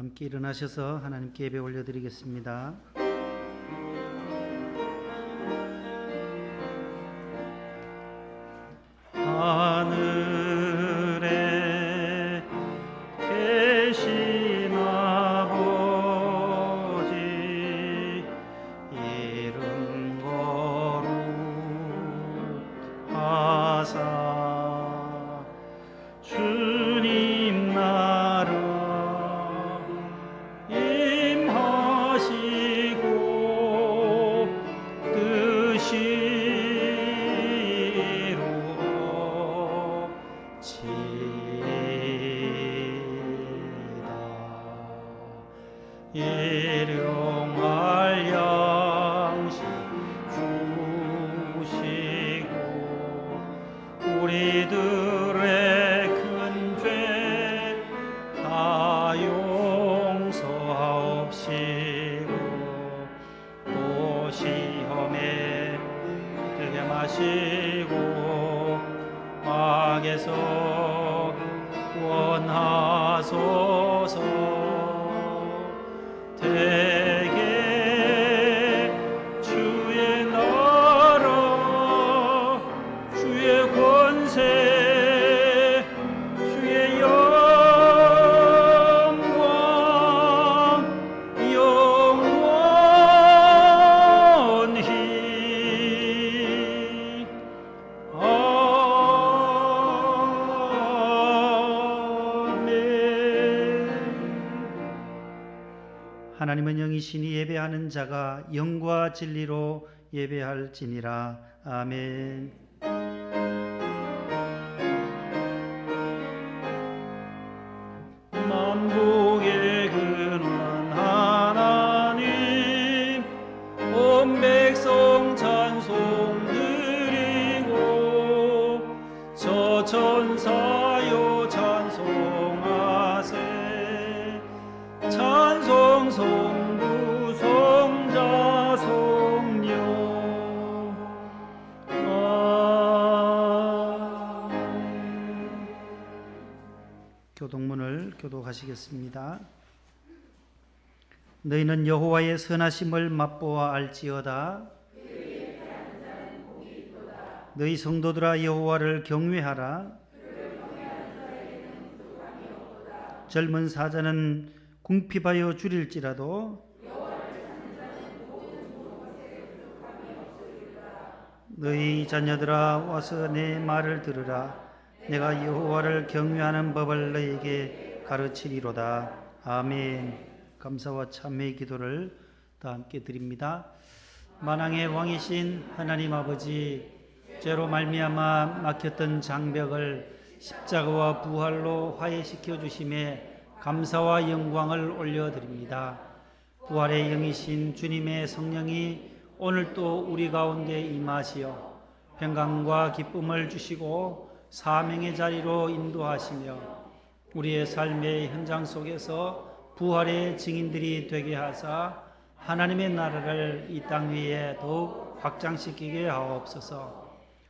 함께 일어나셔서 하나님께 예배 올려드리겠습니다. 하늘에 계신 아버지 이름 거룩하사 주님 나라 임하시고 뜻이 일용할 양식 주시고 우리들의 큰 죄 다 용서하옵시고 또 시험에 들게 마시고 악에서 구원하소서. 대개 주의 나라 주의 권세 주의 영광 영원히 하나님은 영이시니 예배하는 자가 영과 진리로 예배할지니라. 아멘. 만국의 근원 하나님 온 백성 찬송 드리고 저 천사요 찬송하세. 찬송 성부 성자 성령 아멘. 교독문을 교독하시겠습니다. 너희는 여호와의 선하심을 맛보아 알지어다. 너희 성도들아 여호와를 경외하라. 젊은 사자는 궁핍하여 줄일지라도 너희 자녀들아 와서 내 말을 들으라. 내가 여호와를 경외하는 법을 너희에게 가르치리로다. 아멘. 감사와 참회의 기도를 다 함께 드립니다. 만왕의 왕이신 하나님 아버지, 죄로 말미암아 막혔던 장벽을 십자가와 부활로 화해시켜 주심에 감사와 영광을 올려드립니다. 부활의 영이신 주님의 성령이 오늘 또 우리 가운데 임하시어 평강과 기쁨을 주시고 사명의 자리로 인도하시며 우리의 삶의 현장 속에서 부활의 증인들이 되게 하사 하나님의 나라를 이 땅 위에 더욱 확장시키게 하옵소서.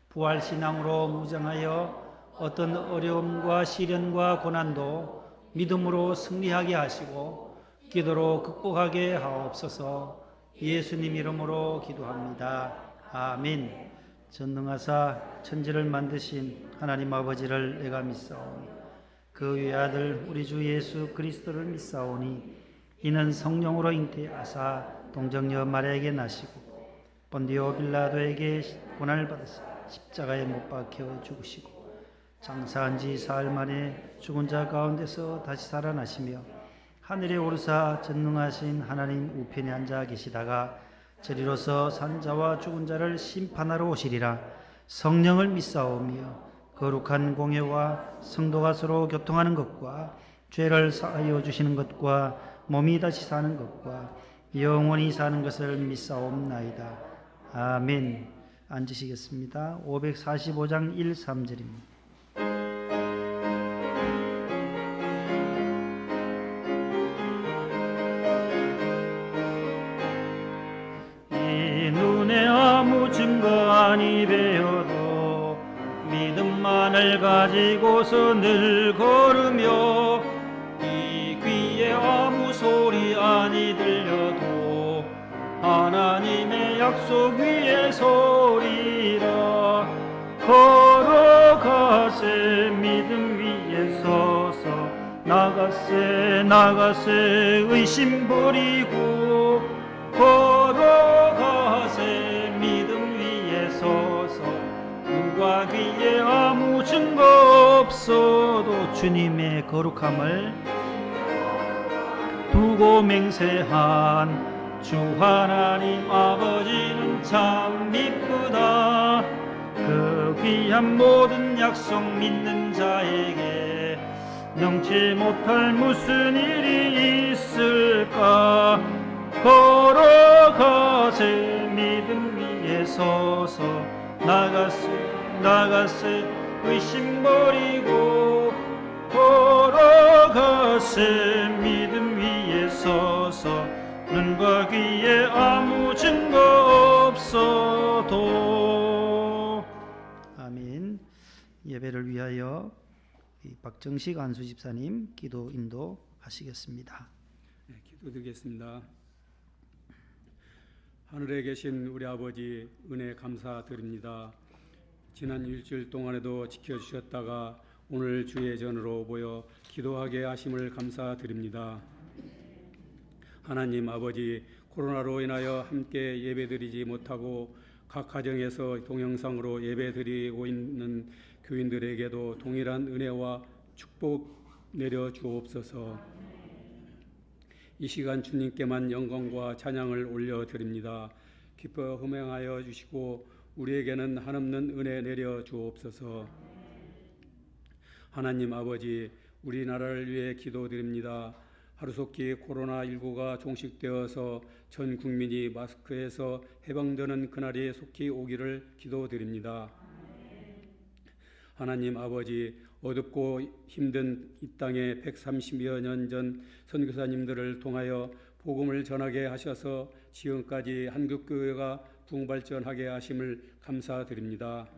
부활신앙으로 무장하여 어떤 어려움과 시련과 고난도 믿음으로 승리하게 하시고 기도로 극복하게 하옵소서. 예수님 이름으로 기도합니다. 아멘. 전능하사 천지를 만드신 하나님 아버지를 내가 믿사오니 그 외아들 우리 주 예수 그리스도를 믿사오니 이는 성령으로 잉태하사 동정녀 마리아에게 나시고 본디오 빌라도에게 고난을 받으사 십자가에 못 박혀 죽으시고 장사한 지 사흘 만에 죽은 자 가운데서 다시 살아나시며 하늘에 오르사 전능하신 하나님 우편에 앉아 계시다가 저리로서 산자와 죽은 자를 심판하러 오시리라. 성령을 믿사오며 거룩한 공예와 성도가 서로 교통하는 것과 죄를 사하여 주시는 것과 몸이 다시 사는 것과 영원히 사는 것을 믿사옵나이다. 아멘. 앉으시겠습니다. 545장 1, 3절입니다. 증거 아니 배워도 믿음만을 가지고서 늘 걸으며 이 귀에 아무 약속 위에 서리라. 걸어가세 믿음 위에 서서 나가세 의심 버리고. 걸어가세 믿음 위에 서서 누가 귀에 아무 증거 없어도 주님의 거룩함을 두고 맹세한 주 하나님 아버지는 참 이쁘다. 그 귀한 모든 약속 믿는 자에게 명치 못할 무슨 일이 있을까. 걸어가세 믿음 위에 서서 나가세 의심 버리고. 걸어가세 믿음 위에 서서 눈과 귀에 아무 증거 없어도. 아멘. 예배를 위하여 박정식 안수 집사님 기도 인도하시겠습니다. 네, 기도드리겠습니다. 하늘에 계신 우리 아버지 은혜 감사드립니다. 지난 일주일 동안에도 지켜주셨다가 오늘 주의 전으로 모여 기도하게 하심을 감사드립니다. 하나님 아버지, 코로나로 인하여 함께 예배드리지 못하고 각 가정에서 동영상으로 예배드리고 있는 교인들에게도 동일한 은혜와 축복 내려 주옵소서. 이 시간 주님께만 영광과 찬양을 올려드립니다. 기뻐 흠행하여 주시고 우리에게는 한없는 은혜 내려 주옵소서. 하나님 아버지, 우리나라를 위해 기도드립니다. 하루속히 코로나19가 종식되어서 전 국민이 마스크에서 해방되는 그날이 속히 오기를 기도드립니다. 하나님 아버지, 어둡고 힘든 이 땅에 130여 년 전 선교사님들을 통하여 복음을 전하게 하셔서 지금까지 한국교회가 부흥발전하게 하심을 감사드립니다.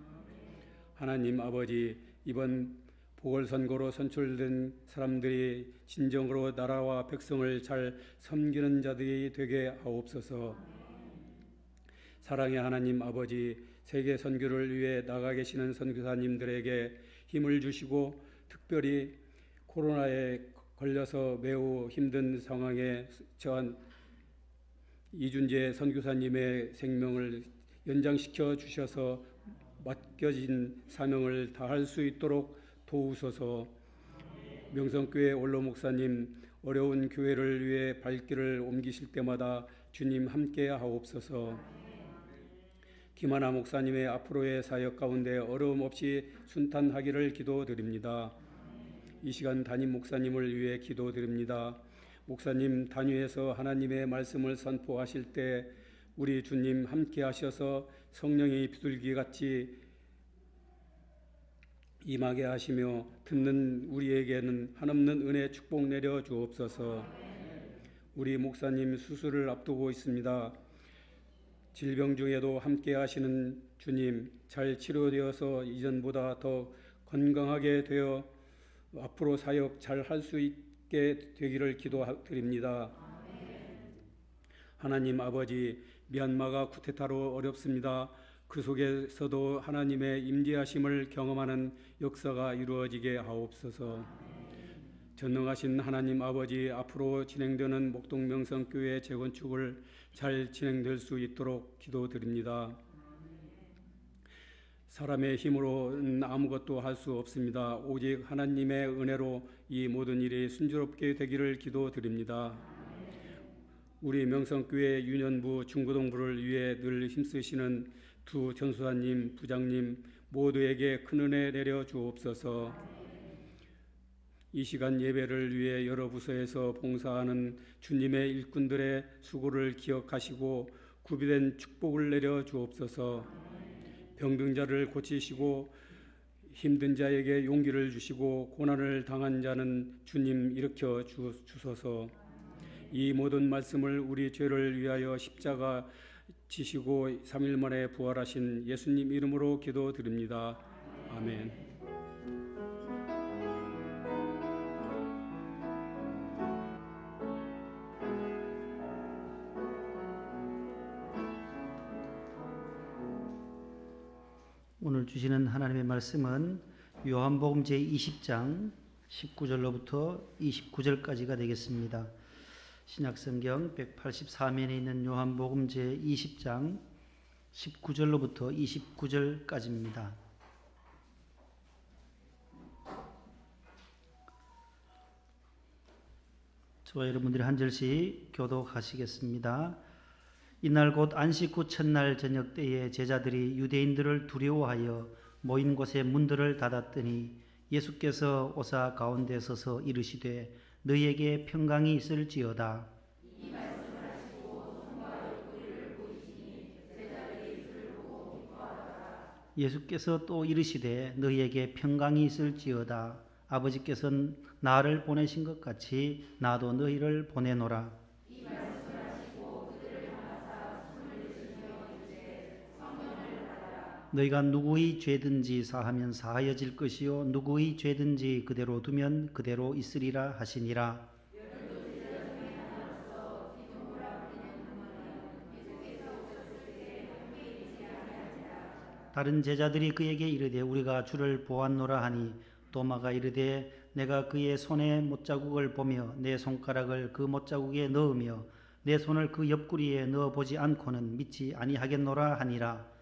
하나님 아버지, 이번 보궐선거로 선출된 사람들이 진정으로 나라와 백성을 잘 섬기는 자들이 되게 하옵소서. 사랑의 하나님 아버지, 세계 선교를 위해 나가 계시는 선교사님들에게 힘을 주시고 특별히 코로나에 걸려서 매우 힘든 상황에 처한 이준재 선교사님의 생명을 연장시켜 주셔서 맡겨진 사명을 다할 수 있도록 도우소서. 명성교회 원로 목사님, 어려운 교회를 위해 발길을 옮기실 때마다 주님 함께 하옵소서. 김하나 목사님의 앞으로의 사역 가운데 어려움 없이 순탄하기를 기도드립니다. 이 시간 담임 목사님을 위해 기도드립니다. 목사님 단위에서 하나님의 말씀을 선포하실 때 우리 주님 함께 하셔서 성령이 비둘기같이 임하게 하시며 듣는 우리에게는 한없는 은혜 축복 내려 주옵소서. 우리 목사님 수술을 앞두고 있습니다. 질병 중에도 함께 하시는 주님, 잘 치료되어서 이전보다 더 건강하게 되어 앞으로 사역 잘 할 수 있게 되기를 기도드립니다. 하나님 아버지, 미얀마가 쿠데타로 어렵습니다. 그 속에서도 하나님의 임재하심을 경험하는 역사가 이루어지게 하옵소서. 전능하신 하나님 아버지, 앞으로 진행되는 목동명성교회 재건축을 잘 진행될 수 있도록 기도드립니다. 사람의 힘으로는 아무것도 할 수 없습니다. 오직 하나님의 은혜로 이 모든 일이 순조롭게 되기를 기도드립니다. 우리 명성교회 유년부 중고등부를 위해 늘 힘쓰시는 두 전수사님, 부장님 모두에게 큰 은혜 내려 주옵소서. 이 시간 예배를 위해 여러 부서에서 봉사하는 주님의 일꾼들의 수고를 기억하시고 구비된 축복을 내려 주옵소서. 병든 자를 고치시고 힘든 자에게 용기를 주시고 고난을 당한 자는 주님 일으켜 주소서. 이 모든 말씀을 우리 죄를 위하여 십자가 지시고 3일 만에 부활하신 예수님 이름으로 기도드립니다. 아멘. 오늘 주시는 하나님의 말씀은 요한복음 제20장 19절로부터 29절까지가 되겠습니다. 신약성경 184면에 있는 요한복음 제20장 19절로부터 29절까지입니다. 저와 여러분들이 한 절씩 교독하시겠습니다. 이날 곧 안식 후 첫날 저녁 때에 제자들이 유대인들을 두려워하여 모인 곳에 문들을 닫았더니 예수께서 오사 가운데 서서 이르시되 너희에게 평강이 있을지어다. 예수께서 또 이르시되 너희에게 평강이 있을지어다. 아버지께서는 나를 보내신 것 같이 나도 너희를 보내노라. 너희가 누구의 죄든지 사하면 사하여질 것이요 누구의 죄든지 그대로 두면 그대로 있으리라 하시니라. 다른 제자들이 그에게 이르되 우리가 주를 보았노라 하니 도마가 이르되 내가 그의 손에 못자국을 보며 내 손가락을 그 못자국에 넣으며 내 손을 그 옆구리에 넣어보지 않고는 믿지 아니하겠노라 하니라.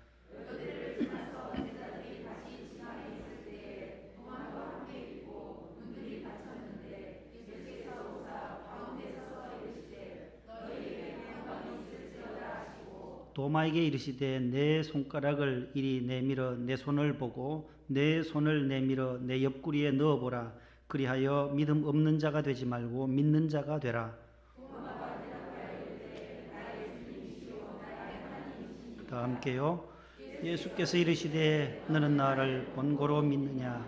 도마에게 이르시되 내 손가락을 이리 내밀어 내 손을 보고 내 손을 내밀어 내 옆구리에 넣어보라. 그리하여 믿음 없는 자가 되지 말고 믿는 자가 되라. 다 함께요. 예수께서 이르시되 너는 나를 본고로 믿느냐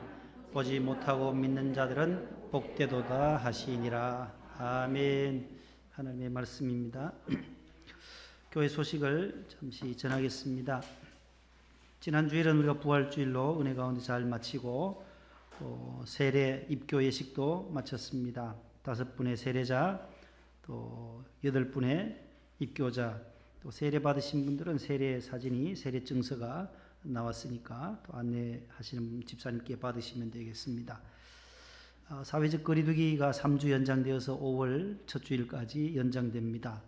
보지 못하고 믿는 자들은 복되도다 하시니라. 아멘. 하나님의 말씀입니다. 교회 소식을 잠시 전하겠습니다. 지난 주일은 우리가 부활주일로 은혜 가운데 잘 마치고 또 세례 입교 예식도 마쳤습니다. 5분의 세례자, 또 8분의 입교자, 또 세례 받으신 분들은 세례 사진이 세례 증서가 나왔으니까 또 안내하시는 집사님께 받으시면 되겠습니다. 사회적 거리두기가 3주 연장되어서 5월 첫 주일까지 연장됩니다.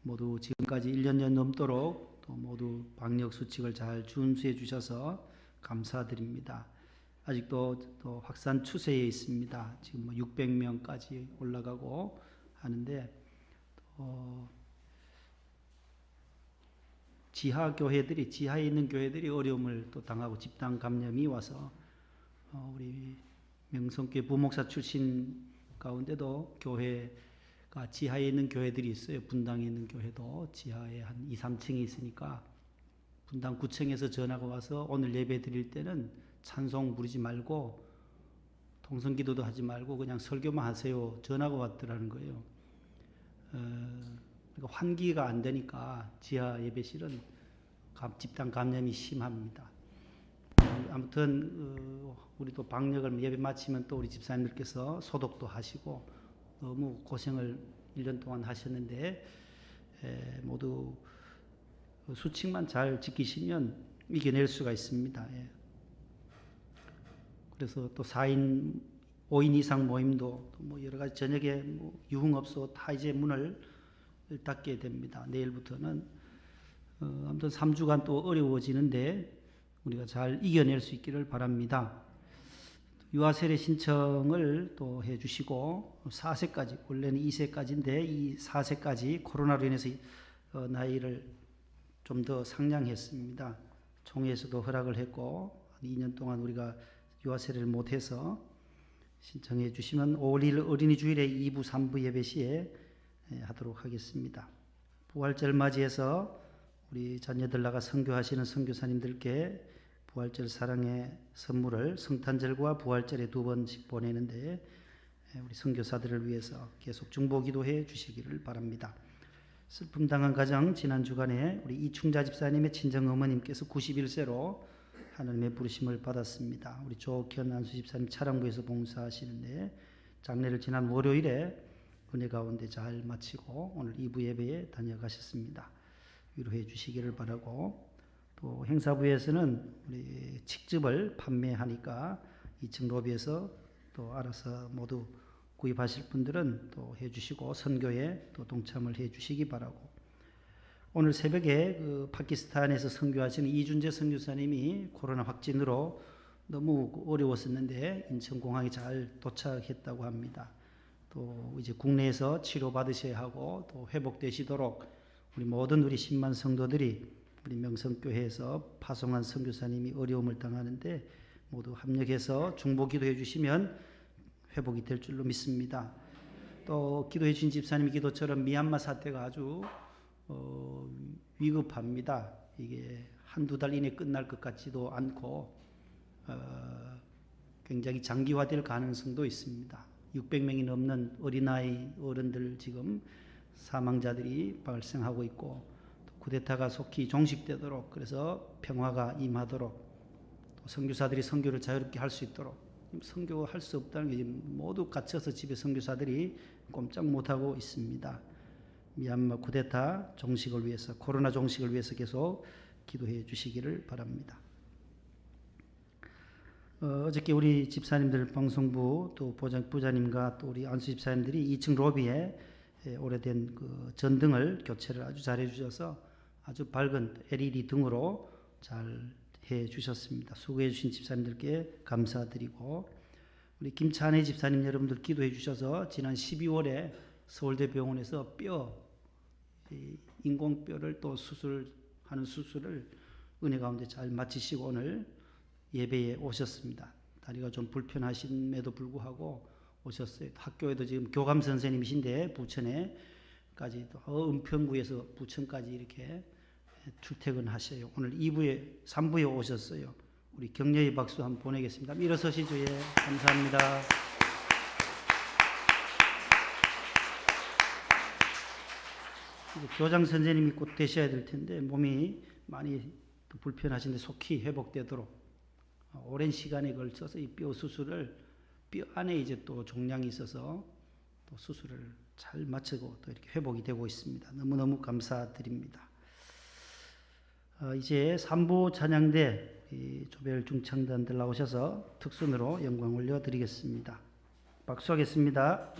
모두 지금까지 1년 넘도록 또 모두 방역 수칙을 잘 준수해 주셔서 감사드립니다. 아직도 또 확산 추세에 있습니다. 지금 600명까지 올라가고 하는데 지하에 있는 교회들이 어려움을 또 당하고 집단 감염이 와서 우리 명성교회 부목사 출신 가운데도 교회가 지하에 있는 교회들이 있어요. 분당에 있는 교회도 지하에 한 2, 3층이 있으니까 분당 9층에서 전화가 와서 오늘 예배 드릴 때는 찬송 부르지 말고 통성기도도 하지 말고 그냥 설교만 하세요. 전화가 왔더라는 거예요. 그러니까 환기가 안 되니까 지하 예배실은 집단 감염이 심합니다. 아무튼 우리도 방역을 예배 마치면 또 우리 집사님들께서 소독도 하시고 너무 고생을 1년 동안 하셨는데 모두 수칙만 잘 지키시면 이겨낼 수가 있습니다. 그래서 또 4인, 5인 이상 모임도 뭐 여러 가지 저녁에 유흥업소 다 이제 문을 닫게 됩니다. 내일부터는 아무튼 3주간 또 어려워지는데 우리가 잘 이겨낼 수 있기를 바랍니다. 유아세례 신청을 또 해주시고 4세까지 원래는 2세까지인데 이 4세까지 코로나로 인해서 나이를 좀 더 상향했습니다. 총회에서도 허락을 했고 2년 동안 우리가 유아세례를 못해서 신청해 주시면 5월 1일 어린이 주일에 2부 3부 예배 시에 하도록 하겠습니다. 부활절 맞이해서 우리 자녀들 나가 선교하시는 선교사님들께 부활절 사랑의 선물을 성탄절과 부활절에 2번씩 보내는데 우리 선교사들을 위해서 계속 중보기도해 주시기를 바랍니다. 슬픔 당한 가정 지난 주간에 우리 이충자 집사님의 친정 어머님께서 91세로 하나님의 부르심을 받았습니다. 우리 조옥현 안수 집사님 차량부에서 봉사하시는데 장례를 지난 월요일에 은혜 가운데 잘 마치고 오늘 2부 예배에 다녀가셨습니다. 위로해 주시기를 바라고 또 행사부에서는 우리 직접을 판매하니까 2층 로비에서 또 알아서 모두 구입하실 분들은 또 해주시고 선교에 또 동참을 해주시기 바라고, 오늘 새벽에 그 파키스탄에서 선교하시는 이준재 선교사님이 코로나 확진으로 너무 어려웠었는데 인천공항에 잘 도착했다고 합니다. 또 이제 국내에서 치료받으셔야 하고 또 회복되시도록 우리 모든 우리 10만 성도들이 우리 명성교회에서 파송한 선교사님이 어려움을 당하는데 모두 합력해서 중보 기도해 주시면 회복이 될 줄로 믿습니다. 또 기도해 주신 집사님 기도처럼 미얀마 사태가 아주 위급합니다. 이게 한두 달 이내 끝날 것 같지도 않고 굉장히 장기화될 가능성도 있습니다. 600명이 넘는 어린아이 어른들 지금 사망자들이 발생하고 있고, 또 쿠데타가 속히 종식되도록, 그래서 평화가 임하도록, 또 선교사들이 선교를 자유롭게 할 수 있도록, 선교할 수 없다는 게 지금 모두 갇혀서 집에 선교사들이 꼼짝 못하고 있습니다. 미얀마 쿠데타 종식을 위해서, 코로나 종식을 위해서 계속 기도해 주시기를 바랍니다. 어저께 우리 집사님들 방송부 또 부자님과 또 우리 안수 집사님들이 2층 로비에 오래된 그 전등을 교체를 아주 잘 해주셔서 아주 밝은 LED 등으로 잘 해주셨습니다. 수고해 주신 집사님들께 감사드리고, 우리 김찬혜 집사님 여러분들 기도해 주셔서 지난 12월에 서울대병원에서 인공뼈를 또 수술하는 수술을 은혜 가운데 잘 마치시고 오늘 예배에 오셨습니다. 다리가 좀 불편하심에도 불구하고 오셨어요. 학교에도 지금 교감 선생님이신데 부천에까지 또 은평구에서 부천까지 이렇게 출퇴근하셔요. 오늘 3부에 오셨어요. 우리 격려의 박수 한번 보내겠습니다. 일어서시죠. 예, 감사합니다. 이제 교장 선생님이 곧 되셔야 될 텐데 몸이 많이 불편하신데 속히 회복되도록 오랜 시간에 걸쳐서 이 뼈 수술을, 뼈 안에 이제 또 종양이 있어서 또 수술을 잘 마치고 또 이렇게 회복이 되고 있습니다. 너무너무 감사드립니다. 이제 3부 찬양대 조별 중창단들 나오셔서 특순으로 영광 올려드리겠습니다. 박수하겠습니다.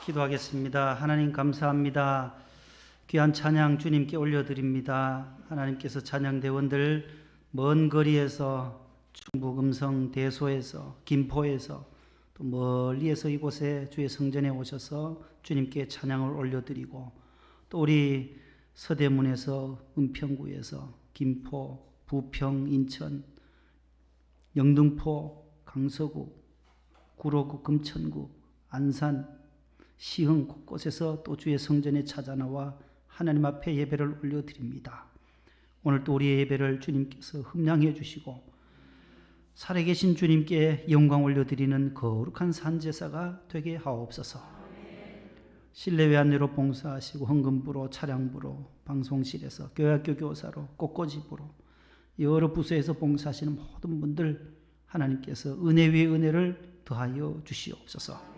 기도하겠습니다. 하나님 감사합니다. 귀한 찬양 주님께 올려드립니다. 하나님께서 찬양대원들 먼 거리에서 충북 음성 대소에서 김포에서 또 멀리에서 이곳에 주의 성전에 오셔서 주님께 찬양을 올려드리고 또 우리 서대문에서 은평구에서 김포, 부평, 인천, 영등포, 강서구, 구로구, 금천구, 안산, 시흥 곳곳에서 또 주의 성전에 찾아나와 하나님 앞에 예배를 올려드립니다. 오늘 또 우리의 예배를 주님께서 흠량해 주시고 살아계신 주님께 영광 올려드리는 거룩한 산제사가 되게 하옵소서. 실내외 안내로 봉사하시고 헌금부로 차량부로 방송실에서 교회학교 교사로 꽃꽂이부로 여러 부서에서 봉사하시는 모든 분들 하나님께서 은혜 위에 은혜를 더하여 주시옵소서.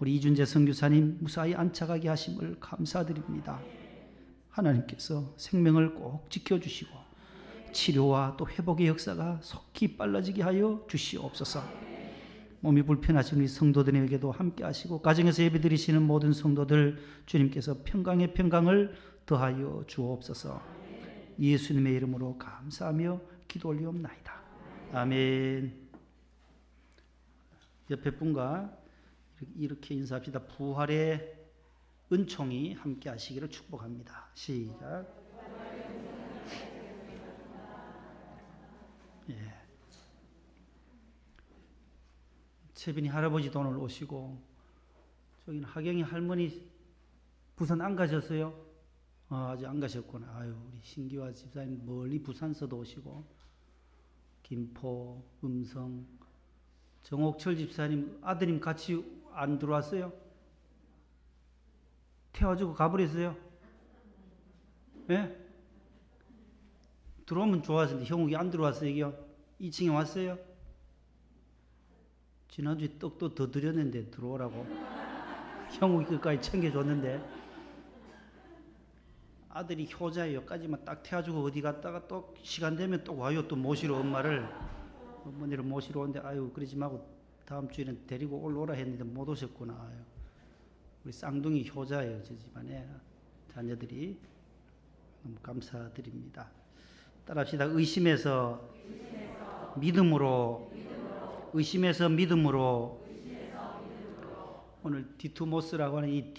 우리 이준재 선교사님 무사히 안착하게 하심을 감사드립니다. 하나님께서 생명을 꼭 지켜주시고 치료와 또 회복의 역사가 속히 빨라지게 하여 주시옵소서. 몸이 불편하신 우리 성도들에게도 함께 하시고 가정에서 예배드리시는 모든 성도들 주님께서 평강의 평강을 더하여 주옵소서. 예수님의 이름으로 감사하며 기도 올리옵나이다. 아멘. 옆에 분과 이렇게 인사합시다. 부활의 은총이 함께 하시기를 축복합니다. 시작. 예. 채빈이 할아버지도 오늘 오시고 저기는 하경이 할머니 부산 안 가셨어요? 아직 안 가셨구나. 아유, 우리 신기화 집사님 멀리 부산서도 오시고 김포, 음성, 정옥철 집사님 아드님 같이 안 들어왔어요? 태워주고 가버렸어요? 예? 들어오면 좋았는데 형욱이 안 들어왔어요. 여기요? 2층에 왔어요? 지난주에 떡도 더 드렸는데 들어오라고 형욱이 끝까지 챙겨줬는데 아들이 효자예요까지만 딱 태워주고 어디 갔다가 또 시간 되면 또 와요. 또 모시러 어머니를 모시러 오는데 아유 그러지 말고 다음 주에는 데리고 올라오라 했는데 못 오셨구나. 아유. 우리 쌍둥이 효자예요. 저 집안에 자녀들이. 너무 감사드립니다. 따라합시다. 의심에서 믿음으로, 의심에서 믿음으로. 오늘 디투모스라고 하는 이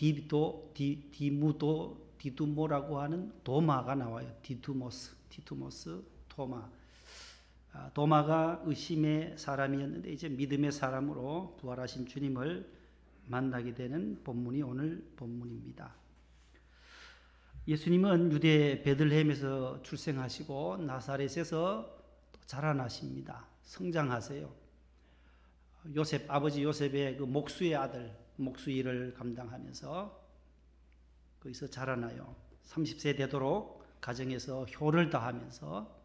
디두모라고 하는 도마가 나와요. 디투모스, 도마. 도마가 의심의 사람이었는데 이제 믿음의 사람으로 부활하신 주님을 만나게 되는 본문이 오늘 본문입니다. 예수님은 유대 베들레헴에서 출생하시고 나사렛에서 자라나십니다. 성장하세요. 요셉, 아버지 요셉의 그 목수의 아들, 목수 일을 감당하면서 거기서 자라나요. 30세 되도록 가정에서 효를 다하면서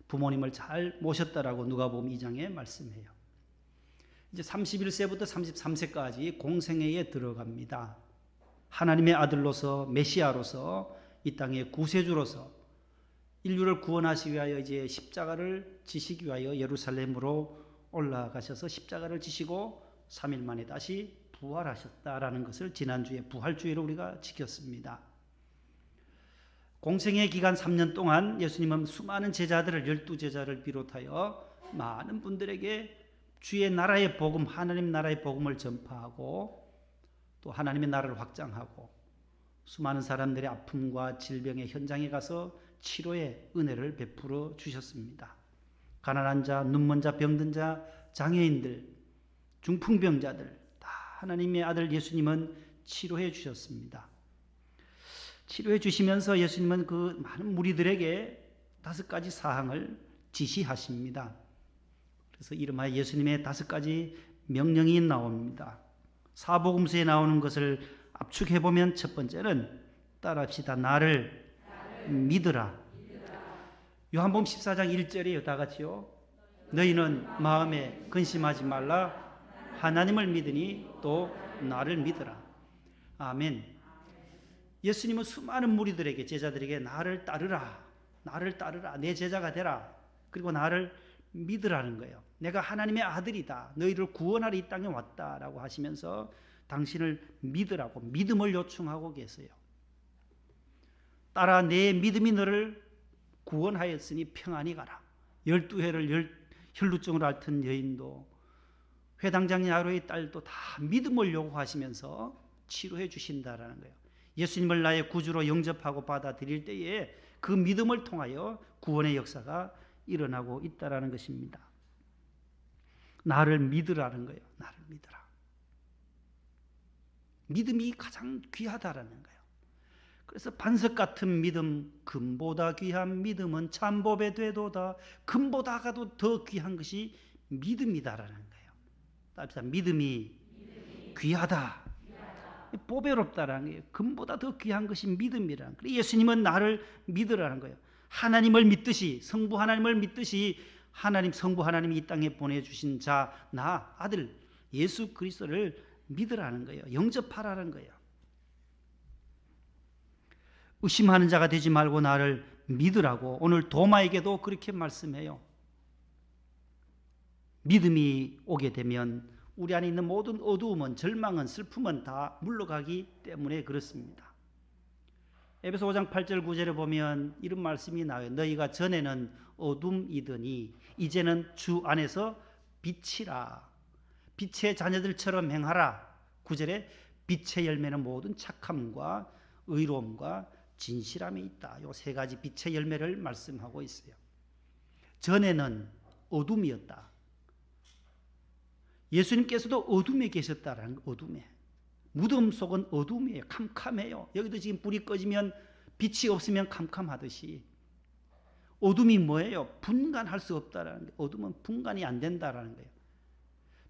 부모님을 잘 모셨다라고 누가복음 2장에 말씀해요. 이제 31세부터 33세까지 공생애에 들어갑니다. 하나님의 아들로서 메시아로서 이 땅의 구세주로서 인류를 구원하시기 위하여 이제 십자가를 지시기 위하여 예루살렘으로 올라가셔서 십자가를 지시고 3일 만에 다시 부활하셨다라는 것을 지난주에 부활주의로 우리가 지켰습니다. 공생의 기간 3년 동안 예수님은 수많은 제자들을 12제자를 비롯하여 많은 분들에게 주의 나라의 복음, 하나님 나라의 복음을 전파하고 또 하나님의 나라를 확장하고 수많은 사람들의 아픔과 질병의 현장에 가서 치료의 은혜를 베풀어 주셨습니다. 가난한 자, 눈먼 자, 병든 자, 장애인들, 중풍병자들 다 하나님의 아들 예수님은 치료해 주셨습니다. 치료해 주시면서 예수님은 그 많은 무리들에게 5가지 사항을 지시하십니다. 그래서 이름하여 예수님의 5가지 명령이 나옵니다. 사복음서에 나오는 것을 압축해보면 첫 번째는 따라합시다. 나를 믿으라. 요한복음 14장 1절이에요. 다 같이요. 너희는 마음에 근심하지 말라. 하나님을 믿으니 또 나를 믿으라. 아멘. 예수님은 수많은 무리들에게 제자들에게 나를 따르라. 나를 따르라. 내 제자가 되라. 그리고 나를 믿으라는 거예요. 내가 하나님의 아들이다. 너희를 구원하러 이 땅에 왔다라고 하시면서 당신을 믿으라고 믿음을 요청하고 계세요. 따라 내 믿음이 너를 구원하였으니 평안히 가라. 12해를 혈루증으로 앓던 여인도 회당장 야로의 딸도 다 믿음을 요구하시면서 치료해 주신다라는 거예요. 예수님을 나의 구주로 영접하고 받아들일 때에 그 믿음을 통하여 구원의 역사가 일어나고 있다라는 것입니다. 나를 믿으라는 거예요. 나를 믿으라. 믿음이 가장 귀하다라는 거예요. 그래서 반석 같은 믿음, 금보다 귀한 믿음은 참법에 되도다. 금보다가도 더 귀한 것이 믿음이다라는 거예요. 따라서 믿음이 귀하다. 보배롭다라는 거예요. 금보다 더 귀한 것이 믿음이라는 거예요. 예수님은 나를 믿으라는 거예요. 하나님을 믿듯이, 성부 하나님을 믿듯이 하나님, 성부 하나님이 이 땅에 보내주신 자, 나 아들 예수 그리스도를 믿으라는 거예요. 영접하라는 거예요. 의심하는 자가 되지 말고 나를 믿으라고 오늘 도마에게도 그렇게 말씀해요. 믿음이 오게 되면 우리 안에 있는 모든 어두움은, 절망은, 슬픔은 다 물러가기 때문에 그렇습니다. 에베소 5장 8절 9절에 보면 이런 말씀이 나와요. 너희가 전에는 어둠이더니 이제는 주 안에서 빛이라. 빛의 자녀들처럼 행하라. 9절에 빛의 열매는 모든 착함과 의로움과 진실함이 있다. 이 세 가지 빛의 열매를 말씀하고 있어요. 전에는 어둠이었다. 예수님께서도 어둠에 계셨다라는 거, 어둠에. 무덤 속은 어둠이에요. 캄캄해요. 여기도 지금 불이 꺼지면 빛이 없으면 캄캄하듯이. 어둠이 뭐예요? 분간할 수 없다라는 거예요. 어둠은 분간이 안 된다라는 거예요.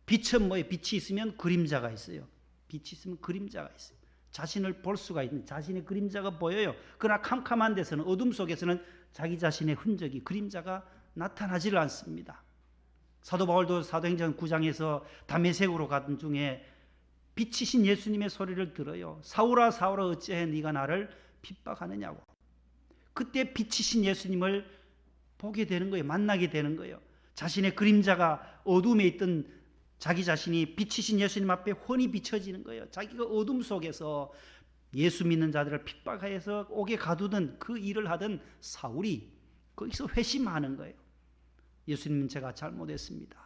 빛은 뭐예요? 빛이 있으면 그림자가 있어요. 빛이 있으면 그림자가 있어요. 자신을 볼 수가 있는, 자신의 그림자가 보여요. 그러나 캄캄한 데서는, 어둠 속에서는 자기 자신의 흔적이, 그림자가 나타나지를 않습니다. 사도 바울도 사도행전 9장에서 다메섹으로 가던 중에 빛이신 예수님의 소리를 들어요. 사울아 사울아 어찌해 네가 나를 핍박하느냐고. 그때 빛이신 예수님을 보게 되는 거예요. 만나게 되는 거예요. 자신의 그림자가 어둠에 있던 자기 자신이 빛이신 예수님 앞에 훤히 비춰지는 거예요. 자기가 어둠 속에서 예수 믿는 자들을 핍박해서 옥에 가두던 그 일을 하던 사울이 거기서 회심하는 거예요. 예수님, 제가 잘못했습니다.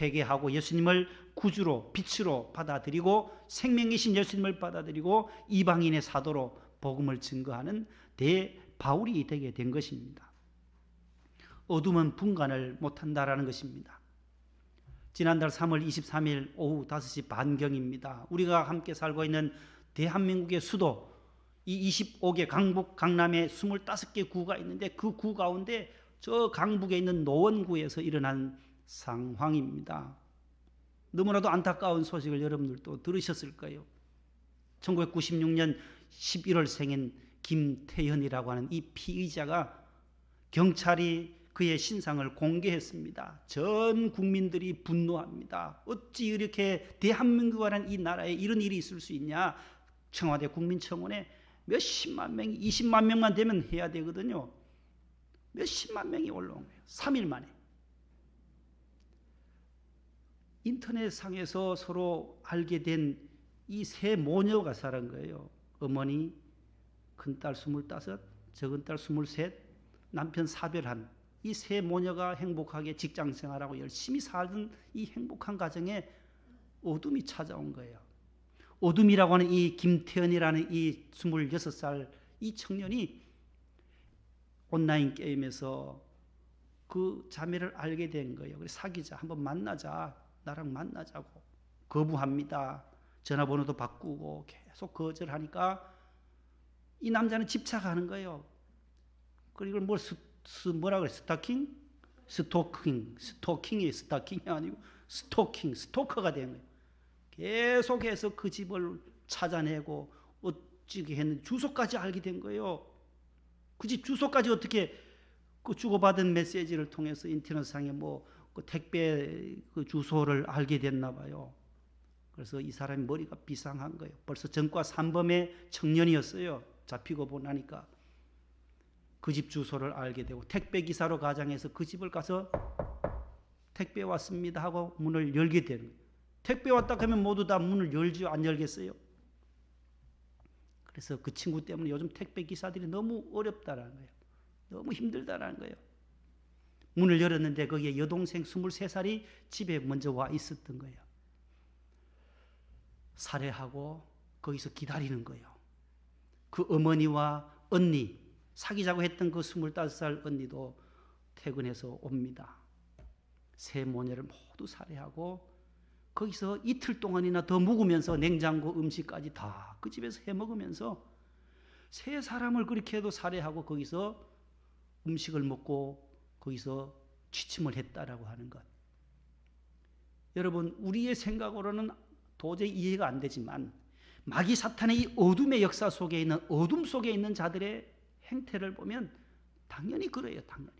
회개하고 예수님을 구주로, 빛으로 받아들이고 생명이신 예수님을 받아들이고 이방인의 사도로 복음을 증거하는 대바울이 되게 된 것입니다. 어둠은 분간을 못한다라는 것입니다. 지난달 3월 23일 오후 5시 반경입니다. 우리가 함께 살고 있는 대한민국의 수도, 이 25개 강북, 강남에 25개 구가 있는데 그 구 가운데 저 강북에 있는 노원구에서 일어난 상황입니다. 너무나도 안타까운 소식을 여러분들도 들으셨을 거예요. 1996년 11월 생인 김태현이라고 하는 이 피의자가 경찰이 그의 신상을 공개했습니다. 전 국민들이 분노합니다. 어찌 이렇게 대한민국이라는 이 나라에 이런 일이 있을 수 있냐. 청와대 국민청원에 몇십만 명이, 20만 명만 되면 해야 되거든요. 몇십만 명이 올라온 거예요. 3일 만에. 인터넷상에서 서로 알게 된 이 세 모녀가 살은 거예요. 어머니, 큰딸 25, 적은딸 23, 남편 사별한 이 세 모녀가 행복하게 직장생활하고 열심히 살던 이 행복한 가정에 어둠이 찾아온 거예요. 어둠이라고 하는 이 김태현이라는 이 26살 이 청년이 온라인 게임에서 그 자매를 알게 된 거예요. 그래서 사귀자, 한번 만나자, 나랑 만나자고. 거부합니다. 전화번호도 바꾸고 계속 거절하니까 이 남자는 집착하는 거예요. 그리고 뭐라고 그래? 스토킹이 아니고 스토커가 된 거예요. 계속해서 그 집을 찾아내고 어찌게 했는지 주소까지 알게 된 거예요. 그 집 주소까지 어떻게 그 주고받은 메시지를 통해서 인터넷상에 그 택배 그 주소를 알게 됐나 봐요. 그래서 이 사람이 머리가 비상한 거예요. 벌써 전과 3범의 청년이었어요. 잡히고 보니까 그 집 주소를 알게 되고 택배 기사로 가장해서 그 집을 가서 택배 왔습니다 하고 문을 열게 되는 거예요. 택배 왔다 하면 모두 다 문을 열지 안 열겠어요? 그래서 그 친구 때문에 요즘 택배 기사들이 너무 어렵다라는 거예요. 너무 힘들다라는 거예요. 문을 열었는데 거기에 여동생 23살이 집에 먼저 와 있었던 거예요. 살해하고 거기서 기다리는 거예요. 그 어머니와 언니, 사귀자고 했던 그 25살 언니도 퇴근해서 옵니다. 세 모녀를 모두 살해하고 거기서 이틀 동안이나 더 묵으면서 냉장고 음식까지 다 그 집에서 해 먹으면서 세 사람을 그렇게 해도 살해하고 거기서 음식을 먹고 거기서 취침을 했다라고 하는 것. 여러분, 우리의 생각으로는 도저히 이해가 안 되지만 마귀 사탄의 이 어둠의 역사 속에 있는, 어둠 속에 있는 자들의 행태를 보면 당연히 그래요. 당연히.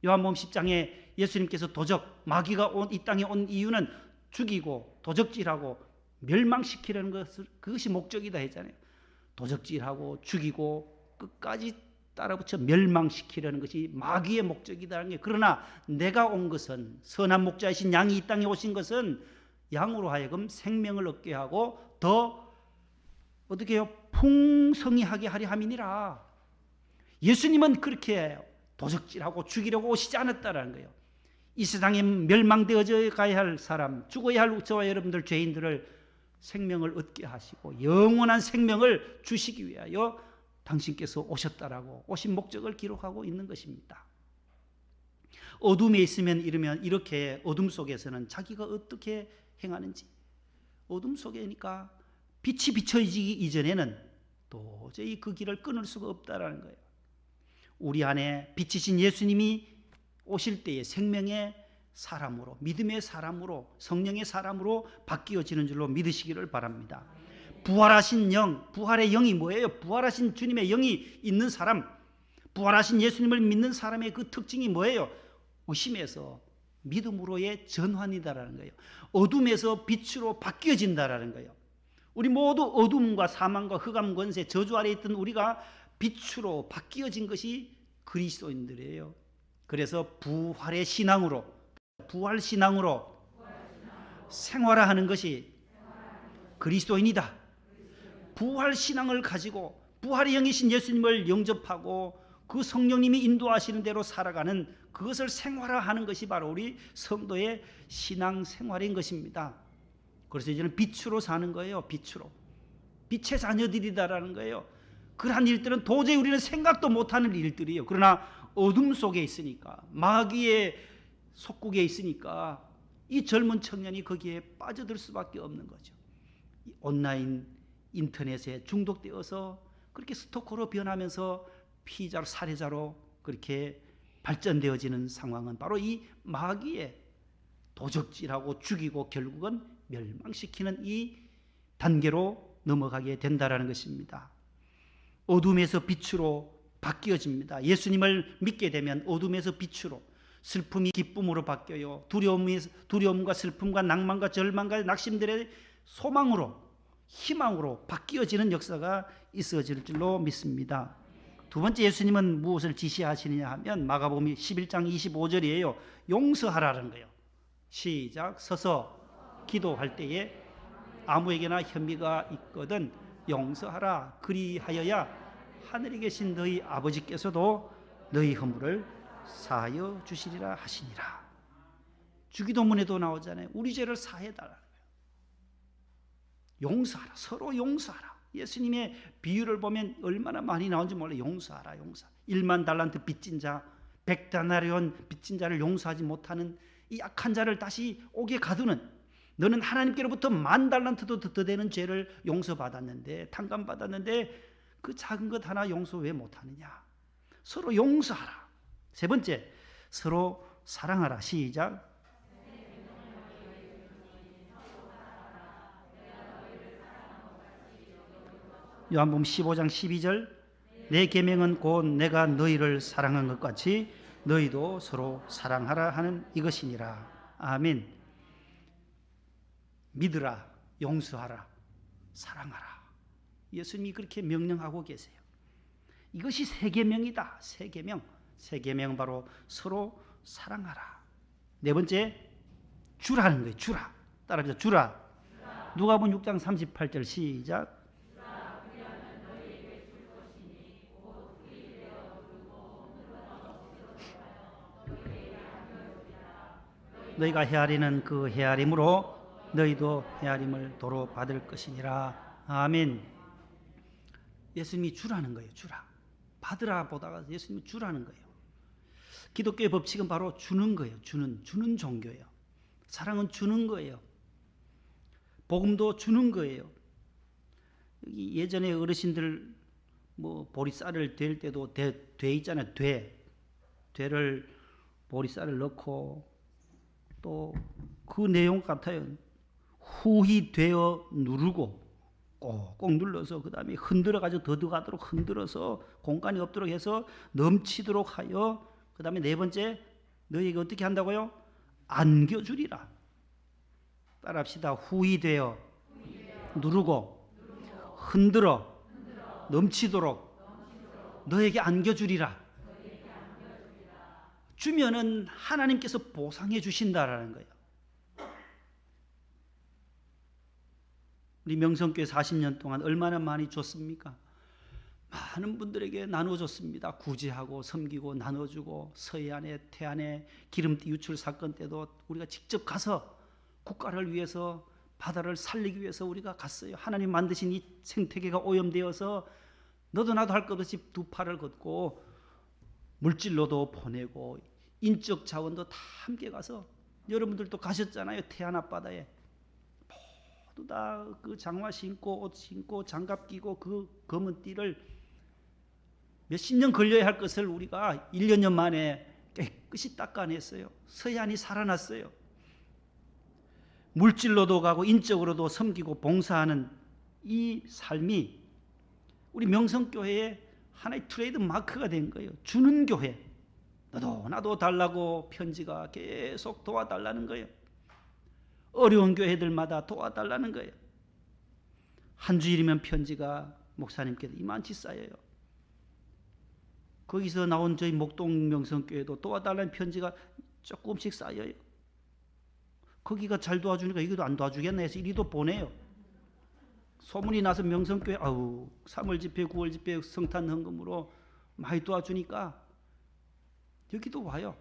요한복음 10장에 예수님께서 도적, 마귀가 이 땅에 온 이유는 죽이고 도적질하고 멸망시키려는 것을, 그것이 목적이다 했잖아요. 도적질하고 죽이고 끝까지 따라붙여 멸망시키려는 것이 마귀의 목적이라는 게. 그러나 내가 온 것은, 선한 목자이신 양이 이 땅에 오신 것은 양으로 하여금 생명을 얻게 하고 더 어떻게 해요? 풍성하게 하려 함이니라. 예수님은 그렇게 도적질하고 죽이려고 오시지 않았다라는 거예요. 이 세상에 멸망되어져 가야 할 사람, 죽어야 할 저와 여러분들 죄인들을 생명을 얻게 하시고 영원한 생명을 주시기 위하여 당신께서 오셨다라고, 오신 목적을 기록하고 있는 것입니다. 어둠에 있으면 이렇게 어둠 속에서는 자기가 어떻게 행하는지, 어둠 속에니까 빛이 비춰지기 이전에는 도저히 그 길을 끊을 수가 없다라는 거예요. 우리 안에 빛이신 예수님이 오실 때에 생명의 사람으로, 믿음의 사람으로, 성령의 사람으로 바뀌어지는 줄로 믿으시기를 바랍니다. 부활하신 영, 부활의 영이 뭐예요? 부활하신 주님의 영이 있는 사람, 부활하신 예수님을 믿는 사람의 그 특징이 뭐예요? 의심에서 믿음으로의 전환이다라는 거예요. 어둠에서 빛으로 바뀌어진다라는 거예요. 우리 모두 어둠과 사망과 흑암 권세, 저주 아래 있던 우리가 빛으로 바뀌어진 것이 그리스도인들이에요. 그래서 부활의 신앙으로, 부활 신앙으로 생활하는 것이 그리스도인이다. 부활 신앙을 가지고 부활의 영이신 예수님을 영접하고 그 성령님이 인도하시는 대로 살아가는, 그것을 생활화하는 것이 바로 우리 성도의 신앙 생활인 것입니다. 그래서 이제는 빛으로 사는 거예요. 빛으로. 빛의 자녀들이다라는 거예요. 그러한 일들은 도저히 우리는 생각도 못하는 일들이에요. 그러나 어둠 속에 있으니까, 마귀의 속국에 있으니까 이 젊은 청년이 거기에 빠져들 수밖에 없는 거죠. 온라인 인터넷에 중독되어서 그렇게 스토커로 변하면서 피의자로, 살해자로 그렇게 발전되어지는 상황은 바로 이 마귀의 도적질하고 죽이고 결국은 멸망시키는 이 단계로 넘어가게 된다라는 것입니다. 어둠에서 빛으로 바뀌어집니다. 예수님을 믿게 되면 어둠에서 빛으로, 슬픔이 기쁨으로 바뀌어요. 두려움과 슬픔과 낭만과 절망과 낙심들의 소망으로, 희망으로 바뀌어지는 역사가 있어질 줄로 믿습니다. 두 번째, 예수님은 무엇을 지시하시느냐 하면 마가복음 11장 25절이에요. 용서하라는 거예요. 시작. 서서 기도할 때에 아무에게나 혐의가 있거든 용서하라. 그리하여야 하늘에 계신 너희 아버지께서도 너희 허물을 사하여 주시리라 하시니라. 주기도문에도 나오잖아요. 우리 죄를 사해달라는 거예요. 용서하라. 서로 용서하라. 예수님의 비유를 보면 얼마나 많이 나온지 몰라요. 용서하라. 용서. 1만 달란트 빚진 자, 100데나리온 빚진 자를 용서하지 못하는 이 악한 자를 다시 옥에 가두는, 너는 하나님께로부터 10,000달란트도 더 되는 죄를 용서받았는데, 탕감받았는데 그 작은 것 하나 용서 왜 못하느냐. 서로 용서하라. 세 번째, 서로 사랑하라. 시작. 요한복음 15장 12절. 내 계명은 곧 내가 너희를 사랑한 것 같이 너희도 서로 사랑하라 하는 이것이니라. 아멘. 믿으라, 용서하라, 사랑하라. 예수님이 그렇게 명령하고 계세요. 이것이 세 계명이다. 세 계명. 세 계명 바로 서로 사랑하라. 네 번째, 주라는 거예요. 주라. 따라합시다. 주라. 누가복음 6장 38절 시작. 너희가 헤아리는 그 헤아림으로 너희도 헤아림을 도로 받을 것이니라. 아멘. 예수님이 주라는 거예요. 주라. 받으라 보다가 예수님이 주라는 거예요. 기독교의 법칙은 바로 주는 거예요. 주는 종교예요. 사랑은 주는 거예요. 복음도 주는 거예요. 예전에 어르신들 뭐 보리쌀을 될 때도 돼 있잖아요. 되를 보리쌀을 넣고 또 그 내용 같아요. 후히 되어 누르고 꼭꼭 눌러서 그 다음에 흔들어 가지고 더 들어가도록 흔들어서 공간이 없도록 해서 넘치도록 하여 그 다음에 네 번째 너희에게 어떻게 한다고요? 안겨주리라. 따라합시다. 후히 되어 누르고 흔들어 넘치도록 너에게 안겨주리라. 주면은 하나님께서 보상해 주신다라는 거예요. 우리 명성교회 40년 동안 얼마나 많이 줬습니까? 많은 분들에게 나눠줬습니다. 구제하고 섬기고 나눠주고 서해안에 태안에 기름띠 유출 사건 때도 우리가 직접 가서 국가를 위해서 바다를 살리기 위해서 우리가 갔어요. 하나님 만드신 이 생태계가 오염되어서 너도 나도 할 것 없이 두 팔을 걷고 물질로도 보내고 인적 자원도 다 함께 가서 여러분들도 가셨잖아요. 태안 앞바다에 모두 다 그 장화 신고 옷 신고 장갑 끼고 그 검은 띠를 몇십 년 걸려야 할 것을 우리가 1년 만에 깨끗이 닦아냈어요. 서해안이 살아났어요. 물질로도 가고 인적으로도 섬기고 봉사하는 이 삶이 우리 명성교회의 하나의 트레이드 마크가 된 거예요. 주는 교회. 너도 나도 달라고 편지가 계속 도와달라는 거예요. 어려운 교회들마다 도와달라는 거예요. 한 주일이면 편지가 목사님께도 이만치 쌓여요. 거기서 나온 저희 목동 명성교회도 도와달라는 편지가 조금씩 쌓여요. 거기가 잘 도와주니까 여기도 안 도와주겠나 해서 이리도 보내요. 소문이 나서 명성교회 3월 집회 9월 집회 성탄 헌금으로 많이 도와주니까 여기도 와요.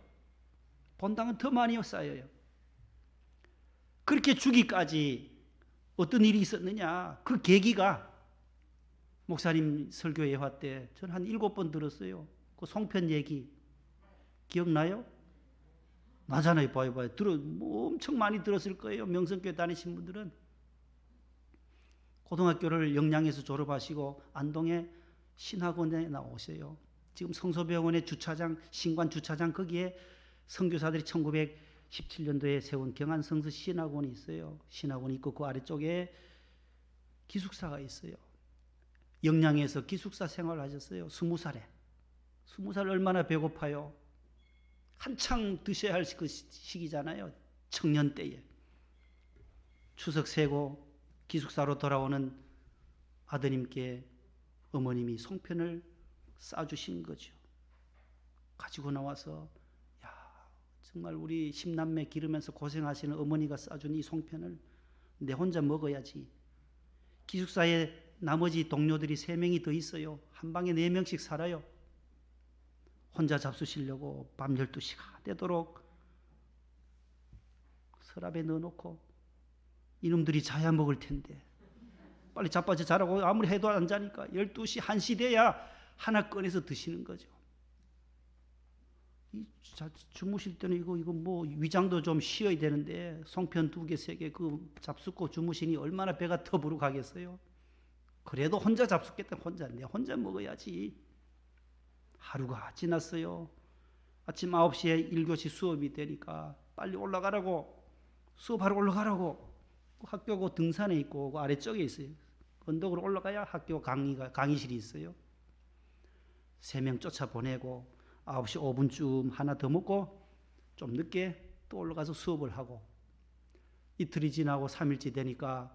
본당은 더 많이 쌓여요. 그렇게 주기까지 어떤 일이 있었느냐. 그 계기가 목사님 설교 예화 때 저는 한 7번 들었어요. 그 송편 얘기 기억나요? 나잖아요. 봐요. 뭐 엄청 많이 들었을 거예요. 명성교회 다니신 분들은. 고등학교를 영양에서 졸업하시고 안동의 신학원에 나오세요. 지금 성소병원의 주차장, 신관 주차장 거기에 선교사들이 1917년도에 세운 경안성서 신학원이 있어요. 신학원이 있고 그 아래쪽에 기숙사가 있어요. 영양에서 기숙사 생활을 하셨어요. 20살에. 20살 얼마나 배고파요. 한창 드셔야 할 그 시기잖아요. 청년 때에. 추석 세고 기숙사로 돌아오는 아드님께 어머님이 송편을 싸주신 거죠. 가지고 나와서 정말 우리 10남매 기르면서 고생하시는 어머니가 싸준 이 송편을 내 혼자 먹어야지. 기숙사에 나머지 동료들이 3명이 더 있어요. 한 방에 4명씩 살아요. 혼자 잡수시려고 밤 12시가 되도록 서랍에 넣어놓고 이놈들이 자야 먹을 텐데 빨리 자빠져 자라고 아무리 해도 안 자니까 12시, 1시 돼야 하나 꺼내서 드시는 거죠. 주무실 때는 이거 뭐 위장도 좀 쉬어야 되는데 송편 2개, 3개 그 잡숫고 주무시니 얼마나 배가 터부러 가겠어요. 그래도 혼자 잡숫겠다. 혼자 먹어야지. 하루가 지났어요. 아침 9시에 1교시 수업이 되니까 빨리 올라가라고 수업하러 올라가라고 학교고 등산에 있고 그 아래쪽에 있어요. 언덕으로 올라가야 학교 강의실이 있어요. 3명 쫓아보내고 9시 5분쯤 하나 더 먹고 좀 늦게 또 올라가서 수업을 하고 이틀이 지나고 3일째 되니까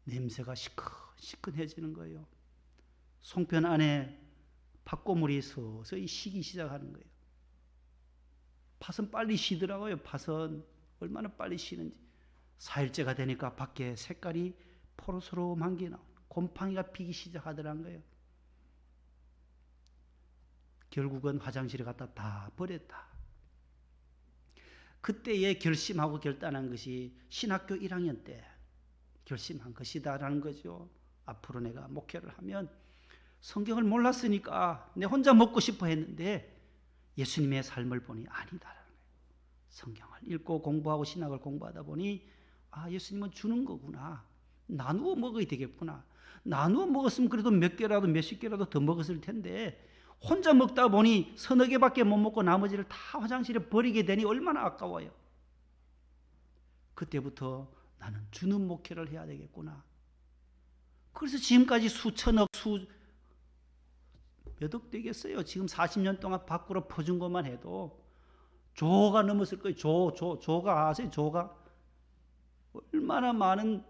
냄새가 시큰시큰해지는 거예요. 송편 안에 팥고물이 서서히 식기 시작하는 거예요. 팥은 빨리 쉬더라고요. 팥은 얼마나 빨리 쉬는지. 4일째가 되니까 밖에 색깔이 포로스러움한 게 나와. 곰팡이가 피기 시작하더란 거예요. 결국은 화장실에 갖다 다 버렸다. 그때에 결심하고 결단한 것이 신학교 1학년 때 결심한 것이다라는 거죠. 앞으로 내가 목회를 하면 성경을 몰랐으니까 내 혼자 먹고 싶어 했는데 예수님의 삶을 보니 아니다라는 거예요. 성경을 읽고 공부하고 신학을 공부하다 보니 예수님은 주는 거구나. 나누어 먹어야 되겠구나. 나누어 먹었으면 그래도 몇 개라도 몇십 개라도 더 먹었을 텐데 혼자 먹다 보니 서너 개밖에 못 먹고 나머지를 다 화장실에 버리게 되니 얼마나 아까워요. 그때부터 나는 주는 목회를 해야 되겠구나. 그래서 지금까지 수천억 몇 억 되겠어요. 지금 40년 동안 밖으로 퍼준 것만 해도 조가 넘었을 거예요. 조가 아세요? 조가 얼마나 많은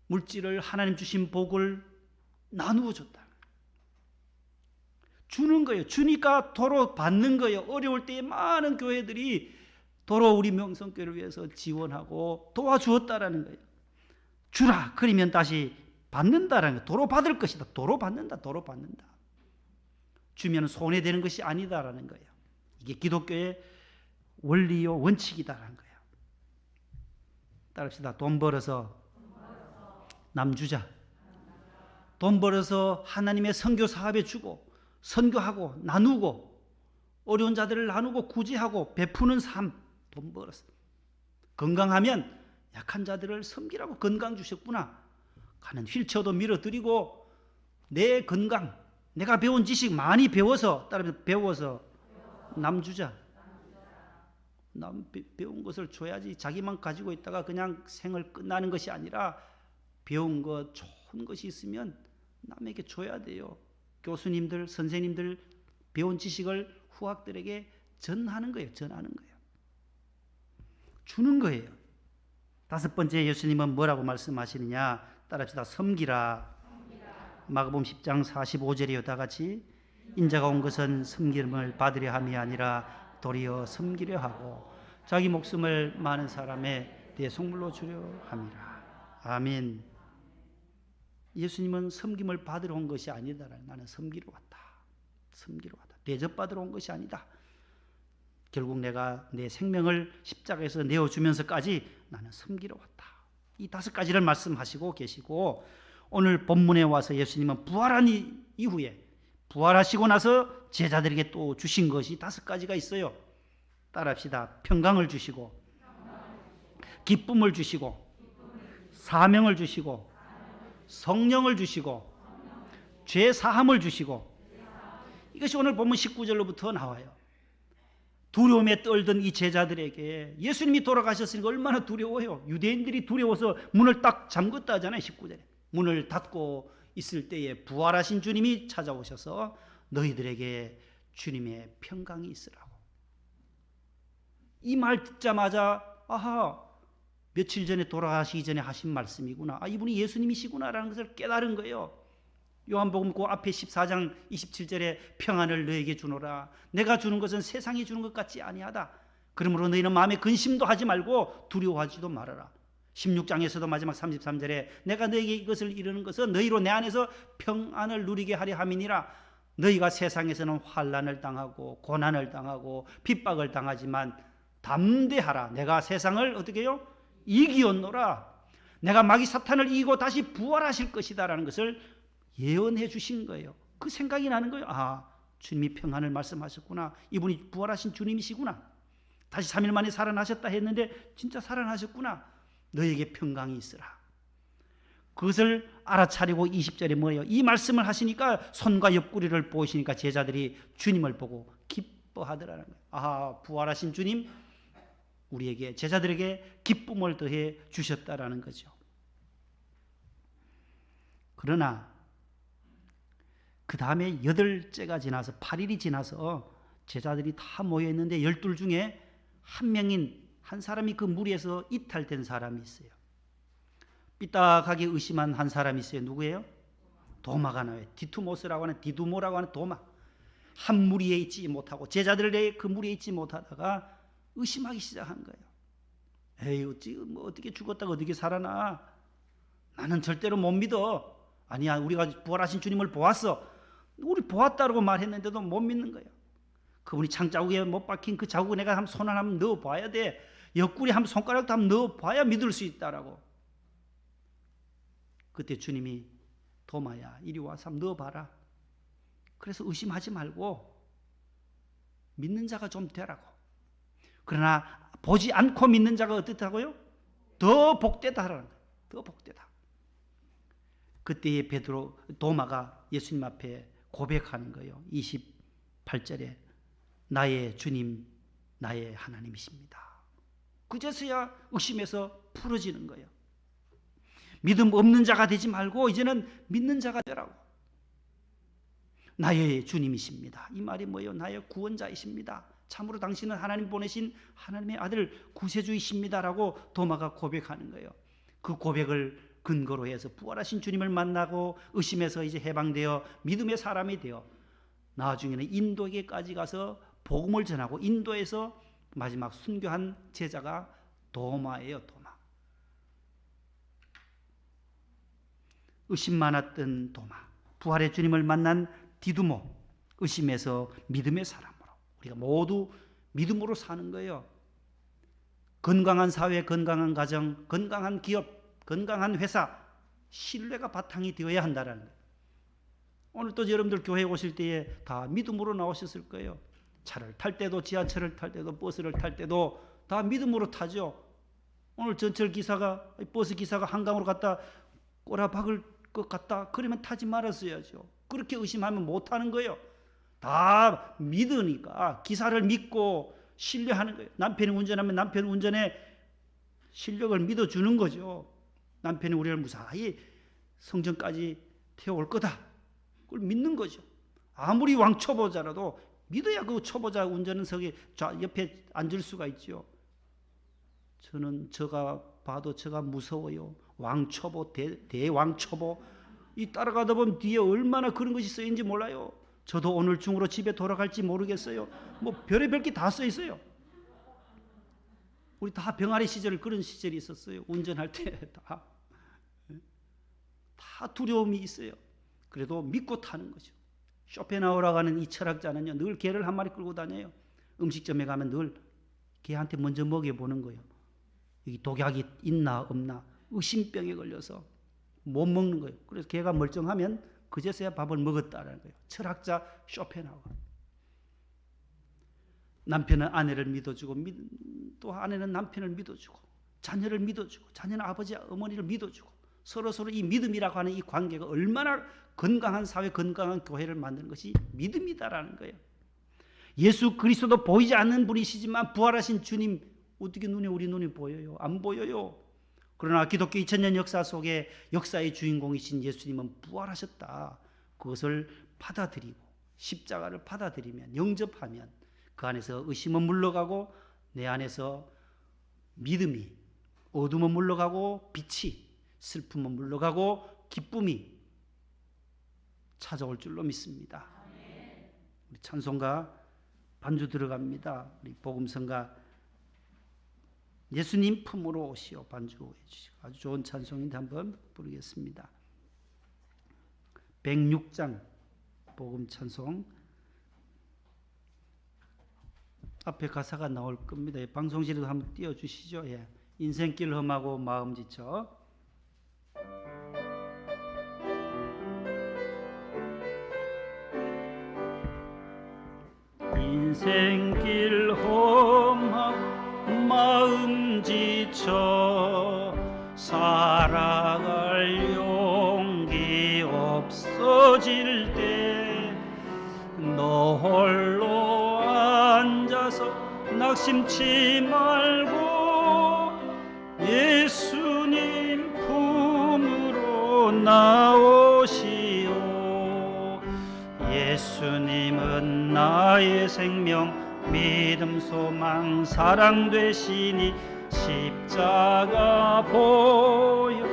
물질을 하나님 주신 복을 나누어 줬다. 주는 거예요. 주니까 도로 받는 거예요. 어려울 때에 많은 교회들이 도로 우리 명성교회를 위해서 지원하고 도와주었다라는 거예요. 주라. 그러면 다시 받는다라는 거예요. 도로 받을 것이다. 도로 받는다. 주면 손해되는 것이 아니다라는 거예요. 이게 기독교의 원리요 원칙이다라는 거예요. 따릅시다. 돈 벌어서 남 주자. 돈 벌어서 하나님의 선교 사업에 주고 선교하고 나누고 어려운 자들을 나누고 구제하고 베푸는 삶. 돈 벌어서 건강하면 약한 자들을 섬기라고 건강 주셨구나. 가는 휠체어도 밀어드리고 내 건강 내가 배운 지식 많이 배워서 남 주자. 남 배운 것을 줘야지. 자기만 가지고 있다가 그냥 생을 끝나는 것이 아니라 배운 것 좋은 것이 있으면 남에게 줘야 돼요. 교수님들 선생님들 배운 지식을 후학들에게 전하는 거예요. 주는 거예요. 다섯 번째 예수님은 뭐라고 말씀하시느냐. 따라합시다. 섬기라. 마가복음 10장 45절이요. 다 같이 인자가 온 것은 섬김을 받으려 함이 아니라 도리어 섬기려 하고 자기 목숨을 많은 사람의 대속물로 주려 함이라. 아멘. 예수님은 섬김을 받으러 온 것이 아니다. 나는 섬기러 왔다. 대접받으러 온 것이 아니다. 결국 내가 내 생명을 십자가에서 내어주면서까지 나는 섬기러 왔다. 이 다섯 가지를 말씀하시고 계시고 오늘 본문에 와서 예수님은 부활한 이후에 부활하시고 나서 제자들에게 또 주신 것이 다섯 가지가 있어요. 따라합시다. 평강을 주시고 기쁨을 주시고 사명을 주시고 성령을 주시고 죄사함을 주시고 이것이 오늘 본문 19절로부터 나와요. 두려움에 떨던 이 제자들에게 예수님이 돌아가셨으니까 얼마나 두려워요. 유대인들이 두려워서 문을 딱 잠궜다 하잖아요. 19절에 문을 닫고 있을 때에 부활하신 주님이 찾아오셔서 너희들에게 주님의 평강이 있으라고. 이 말 듣자마자 며칠 전에 돌아가시기 전에 하신 말씀이구나. 이분이 예수님이시구나라는 것을 깨달은 거예요. 요한복음 그 앞에 14장 27절에 평안을 너에게 주노라. 내가 주는 것은 세상이 주는 것 같지 아니하다. 그러므로 너희는 마음에 근심도 하지 말고 두려워하지도 말아라. 16장에서도 마지막 33절에 내가 너에게 이것을 이루는 것은 너희로 내 안에서 평안을 누리게 하려 함이니라. 너희가 세상에서는 환난을 당하고 고난을 당하고 핍박을 당하지만 담대하라. 내가 세상을 어떻게 해요? 이기었노라. 내가 마귀 사탄을 이기고 다시 부활하실 것이다라는 것을 예언해 주신 거예요. 그 생각이 나는 거예요. 주님이 평안을 말씀하셨구나. 이분이 부활하신 주님이시구나. 다시 3일 만에 살아나셨다 했는데 진짜 살아나셨구나. 너에게 평강이 있으라. 그것을 알아차리고 20절에 뭐예요? 이 말씀을 하시니까 손과 옆구리를 보시니까 제자들이 주님을 보고 기뻐하더라는 거예요. 부활하신 주님 우리에게 제자들에게 기쁨을 더해 주셨다라는 거죠. 그러나 그 다음에 8일째가 지나서 8일이 지나서 제자들이 다 모여있는데 12 중에 한 사람이 그 무리에서 이탈된 사람이 있어요. 삐딱하게 의심한 한 사람이 있어요. 누구예요? 도마가 나와요. 디두모라고 하는 도마. 한 무리에 있지 못하고 제자들의 그 무리에 있지 못하다가 의심하기 시작한 거예요. 에이 어떻게 죽었다가 어떻게 살아나? 나는 절대로 못 믿어. 아니야, 우리가 부활하신 주님을 보았어. 우리 보았다고 말했는데도 못 믿는 거야. 그분이 창자국에 못 박힌 그 자국을 내가 한번 손을 한번 넣어봐야 돼. 옆구리 한번 손가락도 한번 넣어봐야 믿을 수 있다라고. 그때 주님이 도마야 이리 와서 한번 넣어봐라. 그래서 의심하지 말고 믿는 자가 좀 되라고. 그러나 보지 않고 믿는 자가 어떻다고요? 더 복되다라는 거예요. 더 복되다. 그때에 도마가 예수님 앞에 고백하는 거예요. 28절에 나의 주님, 나의 하나님이십니다. 그제서야 의심에서 풀어지는 거예요. 믿음 없는 자가 되지 말고 이제는 믿는 자가 되라고. 나의 주님이십니다. 이 말이 뭐예요? 나의 구원자이십니다. 참으로 당신은 하나님 보내신 하나님의 아들 구세주이십니다라고 도마가 고백하는 거예요. 그 고백을 근거로 해서 부활하신 주님을 만나고 의심에서 이제 해방되어 믿음의 사람이 되어 나중에는 인도에게까지 가서 복음을 전하고 인도에서 마지막 순교한 제자가 도마예요. 도마. 의심 많았던 도마, 부활의 주님을 만난 디두모, 의심에서 믿음의 사람으로 우리가 모두 믿음으로 사는 거예요. 건강한 사회, 건강한 가정, 건강한 기업, 건강한 회사, 신뢰가 바탕이 되어야 한다는 거예요. 오늘 또 여러분들 교회에 오실 때에 다 믿음으로 나오셨을 거예요. 차를 탈 때도, 지하철을 탈 때도, 버스를 탈 때도 다 믿음으로 타죠. 오늘 전철 기사가, 버스 기사가 한강으로 갔다 꼬라박을 것 같다 그러면 타지 말았어야죠. 그렇게 의심하면 못 타는 거예요. 다 믿으니까 기사를 믿고 신뢰하는 거예요. 남편이 운전하면 남편 운전에 실력을 믿어주는 거죠. 남편이 우리를 무사히 성전까지 태워올 거다, 그걸 믿는 거죠. 아무리 왕초보자라도 믿어야 그 초보자 운전석에 옆에 앉을 수가 있죠. 저는 저가 봐도 저가 무서워요. 왕초보, 대왕초보. 이 따라가다 보면 뒤에 얼마나 그런 것이 쓰인지 몰라요. 저도 오늘 중으로 집에 돌아갈지 모르겠어요. 뭐 별의별 게 다 써 있어요. 우리 다 병아리 시절 그런 시절이 있었어요. 운전할 때 다 두려움이 있어요. 그래도 믿고 타는 거죠. 쇼펜하우라고 하는 이 철학자는요, 늘 개를 한 마리 끌고 다녀요. 음식점에 가면 늘 개한테 먼저 먹여보는 거예요. 여기 독약이 있나 없나 의심병에 걸려서 못 먹는 거예요. 그래서 개가 멀쩡하면 그제서야 밥을 먹었다라는 거예요. 철학자 쇼펜하우어. 남편은 아내를 믿어주고 또 아내는 남편을 믿어주고 자녀를 믿어주고 자녀는 아버지 어머니를 믿어주고 서로 이 믿음이라고 하는 이 관계가 얼마나 건강한 사회, 건강한 교회를 만드는 것이 믿음이다라는 거예요. 예수 그리스도도 보이지 않는 분이시지만 부활하신 주님 어떻게 우리 눈이 보여요? 안 보여요. 그러나 기독교 2000년 역사 속에 역사의 주인공이신 예수님은 부활하셨다. 그것을 받아들이고 십자가를 받아들이면, 영접하면 그 안에서 의심은 물러가고 내 안에서 믿음이, 어둠은 물러가고 빛이, 슬픔은 물러가고 기쁨이 찾아올 줄로 믿습니다. 우리 찬송가 반주 들어갑니다. 우리 복음성가 예수님 품으로 오시오 반주해 주시고 아주 좋은 찬송인데 한번 부르겠습니다. 106장 복음 찬송 앞에 가사가 나올 겁니다. 방송실에도 한번 띄워주시죠. 예. 인생길 험하고 마음 지쳐. 인생길 험하고 마음 지쳐 살아갈 용기 없어질 때 너 홀로 앉아서 낙심치 말고 예수님 품으로 나오시오. 예수님은 나의 생명 믿음 소망 사랑 되시니 십자가 보여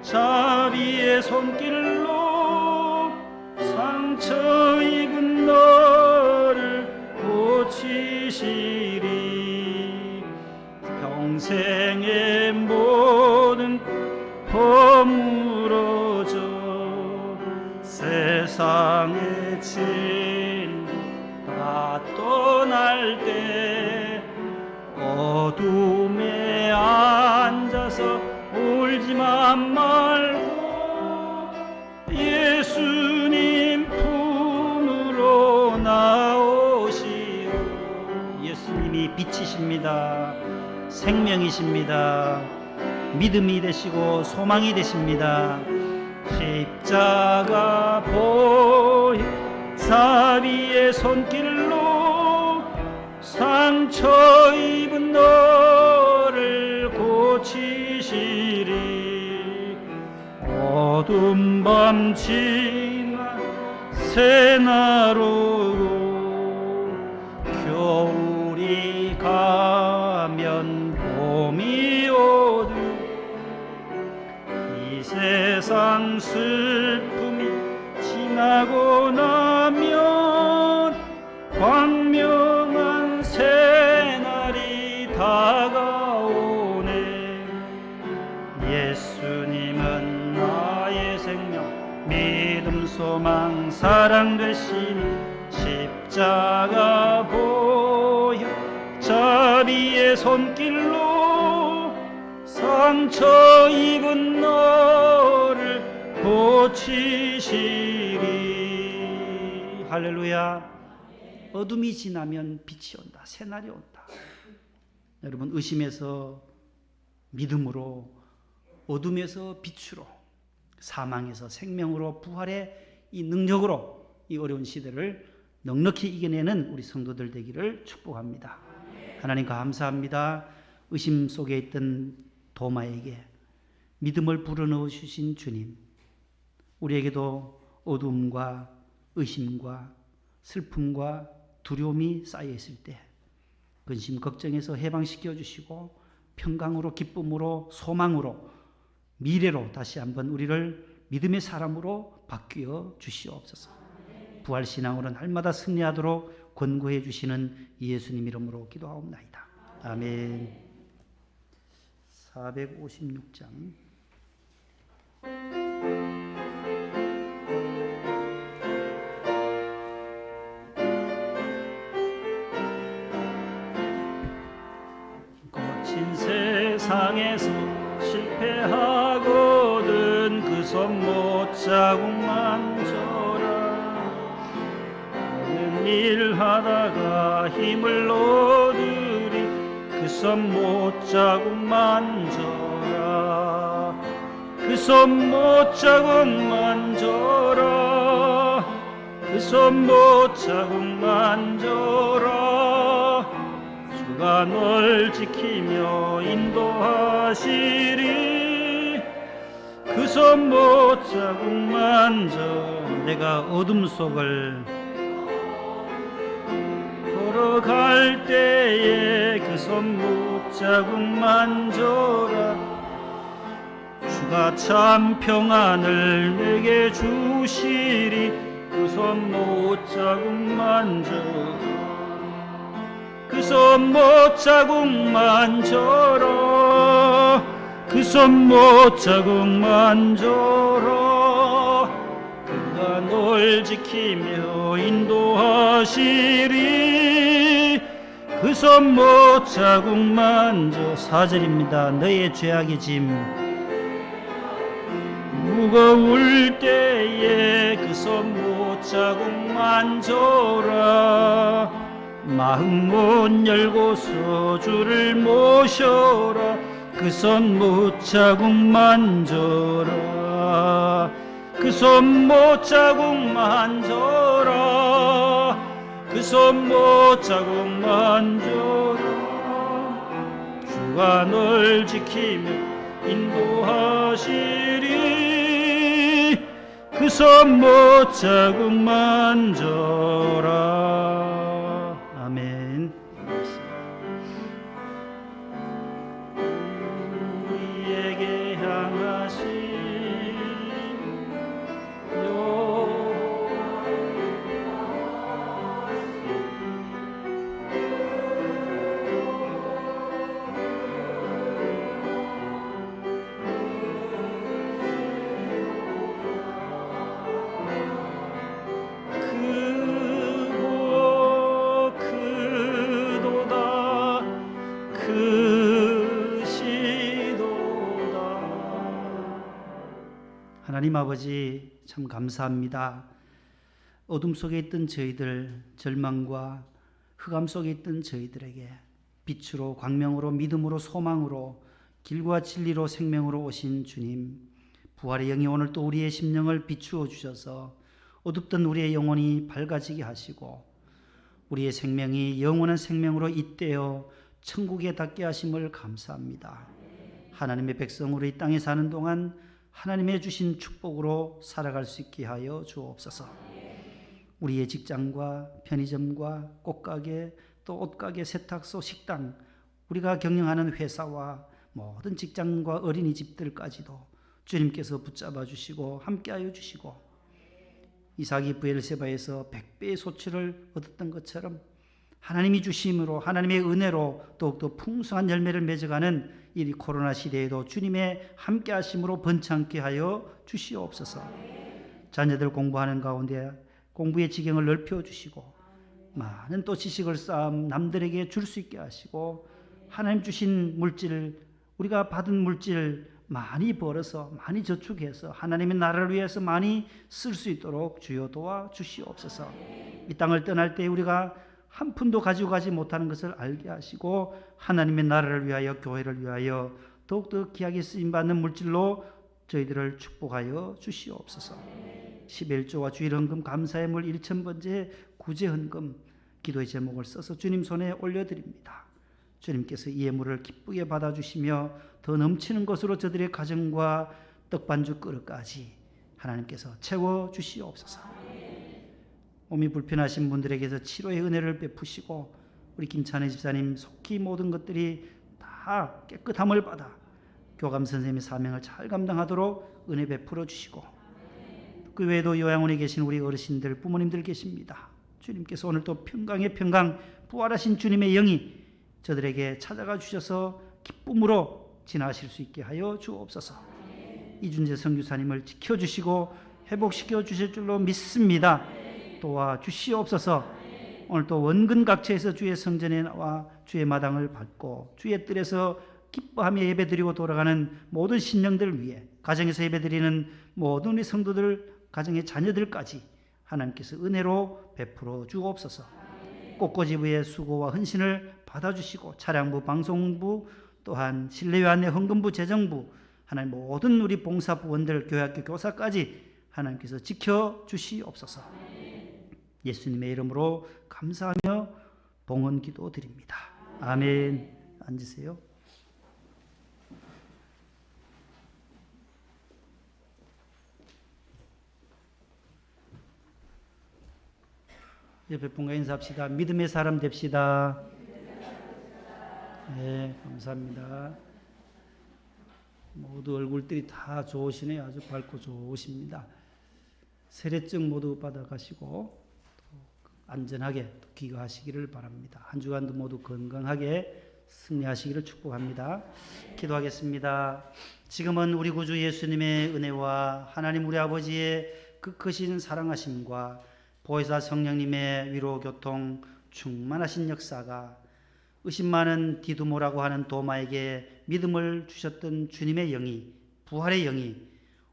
자비의 손길로 상처 입은 너를 고치시리. 평생의 세상의 친구 다 떠날 때 어둠에 앉아서 울지만 말고 예수님 품으로 나오시오. 예수님이 빛이십니다. 생명이십니다. 믿음이 되시고 소망이 되십니다. 십자가 보혈 자비의 손길로 상처 입은 너를 고치시리. 어두운 밤 지나 새날 오고 겨울이 가면 봄이 오듯 이 세상 슬픔이 지나고 나면 광명한 새날이 다가오네. 예수님은 나의 생명 믿음 소망 사랑 되시니 십자가 보혈 자비의 손길로 상처 입은 너를 고치시리. 할렐루야. 어둠이 지나면 빛이 온다. 새날이 온다. 여러분, 의심에서 믿음으로, 어둠에서 빛으로, 사망에서 생명으로, 부활의 이 능력으로 이 어려운 시대를 넉넉히 이겨내는 우리 성도들 되기를 축복합니다. 하나님 감사합니다. 의심 속에 있던 도마에게 믿음을 불어넣어 주신 주님, 우리에게도 어둠과 의심과 슬픔과 두려움이 쌓여 있을 때 근심 걱정에서 해방시켜 주시고 평강으로 기쁨으로 소망으로 미래로 다시 한번 우리를 믿음의 사람으로 바뀌어 주시옵소서. 부활신앙으로 날마다 승리하도록 권고해 주시는 예수님 이름으로 기도하옵나이다. 아멘. 456장 거친 세상에서 실패하거든 그 손못 자국만 져라. 모든 일 하다가 힘을 얻으리 그 손못 자국만 져라. 그 손못 자국만 져라. 그 손못 자국만 져라. 주가 널 지키며 인도하시리. 그 손못 자국만 져. 내가 어둠 속을 걸어갈 때에 그 손못 자국만 져라. 주가 참 평안을 내게 주시리. 그 손못 자국만 져라. 그 손못 자국만 져라. 그 손못 자국만 져라. 그가 널 지키며 인도하시리. 그 손못 자국만 져. 4절입니다. 너의 죄악의 짐 무거울 때에 그 손못 자국만 져라. 마음 못 열고서 주를 모셔라. 그 손못 자국만 져라. 그 손못 자국만 져라. 그 손못 자국만 져라. 주가 널 지키며 인도하시리. 그 손못 자국만 져라. 아멘. 우리에게 향하신 하나님 아버지 참 감사합니다. 어둠 속에 있던 저희들, 절망과 흑암 속에 있던 저희들에게 빛으로, 광명으로, 믿음으로, 소망으로, 길과 진리로, 생명으로 오신 주님, 부활의 영이 오늘 또 우리의 심령을 비추어 주셔서 어둡던 우리의 영혼이 밝아지게 하시고 우리의 생명이 영원한 생명으로 잇대어 천국에 닿게 하심을 감사합니다. 하나님의 백성으로 이 땅에 사는 동안 하나님의 주신 축복으로 살아갈 수 있게 하여 주옵소서. 우리의 직장과 편의점과 꽃가게, 또 옷가게, 세탁소, 식당, 우리가 경영하는 회사와 모든 직장과 어린이집들까지도 주님께서 붙잡아 주시고 함께하여 주시고 이삭이 브엘세바에서 100배의 소출을 얻었던 것처럼 하나님이 주심으로, 하나님의 은혜로 더욱더 풍성한 열매를 맺어가는 이 코로나 시대에도 주님의 함께하심으로 번창케 하여 주시옵소서. 자녀들 공부하는 가운데 공부의 지경을 넓혀 주시고 많은 또 지식을 쌓아 남들에게 줄 수 있게 하시고 하나님 주신 물질, 우리가 받은 물질 많이 벌어서 많이 저축해서 하나님의 나라를 위해서 많이 쓸 수 있도록 주여 도와 주시옵소서. 이 땅을 떠날 때 우리가 한 푼도 가지고 가지 못하는 것을 알게 하시고 하나님의 나라를 위하여, 교회를 위하여 더욱더 귀하게 쓰임받는 물질로 저희들을 축복하여 주시옵소서. 11조와 주일헌금, 감사의 물 1,000번째 구제헌금 기도의 제목을 써서 주님 손에 올려드립니다. 주님께서 이 예물을 기쁘게 받아주시며 더 넘치는 것으로 저들의 가정과 떡반죽 그릇까지 하나님께서 채워주시옵소서. 몸이 불편하신 분들에게서 치료의 은혜를 베푸시고 우리 김찬혜 집사님 속히 모든 것들이 다 깨끗함을 받아 교감 선생님의 사명을 잘 감당하도록 은혜 베풀어 주시고 그 외에도 요양원에 계신 우리 어르신들, 부모님들 계십니다. 주님께서 오늘 또 평강의 평강, 부활하신 주님의 영이 저들에게 찾아가 주셔서 기쁨으로 지나실 수 있게 하여 주옵소서. 이준재 선교사님을 지켜주시고 회복시켜 주실 줄로 믿습니다. 도와 주시옵소서. 오늘 또 원근각처에서 주의 성전에 나와 주의 마당을 밟고 주의 뜰에서 기뻐하며 예배드리고 돌아가는 모든 신령들을 위해 가정에서 예배드리는 모든 우리 성도들, 가정의 자녀들까지 하나님께서 은혜로 베풀어 주옵소서. 꽃꽂이부의 수고와 헌신을 받아주시고 차량부, 방송부, 또한 실내외환의 헌금부, 재정부, 하나님 모든 우리 봉사부원들, 교회학교 교사까지 하나님께서 지켜주시옵소서. 예수님의 이름으로 감사하며 봉헌 기도 드립니다. 아멘. 앉으세요. 옆에 분과 인사합시다. 믿음의 사람 됩시다. 네, 감사합니다. 모두 얼굴들이 다 좋으시네요. 아주 밝고 좋으십니다. 세례증 모두 받아가시고 안전하게 귀가하시기를 바랍니다. 한 주간도 모두 건강하게 승리하시기를 축복합니다. 기도하겠습니다. 지금은 우리 구주 예수님의 은혜와 하나님 우리 아버지의 그 크신 사랑하심과 보혜사 성령님의 위로 교통 충만하신 역사가 의심 많은 디두모라고 하는 도마에게 믿음을 주셨던 주님의 영이, 부활의 영이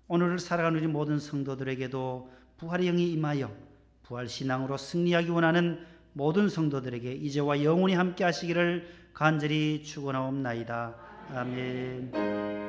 오늘을 살아가는 우리 모든 성도들에게도 부활의 영이 임하여 부활신앙으로 승리하기 원하는 모든 성도들에게 이제와 영원히 함께 하시기를 간절히 축원하옵나이다. 아멘.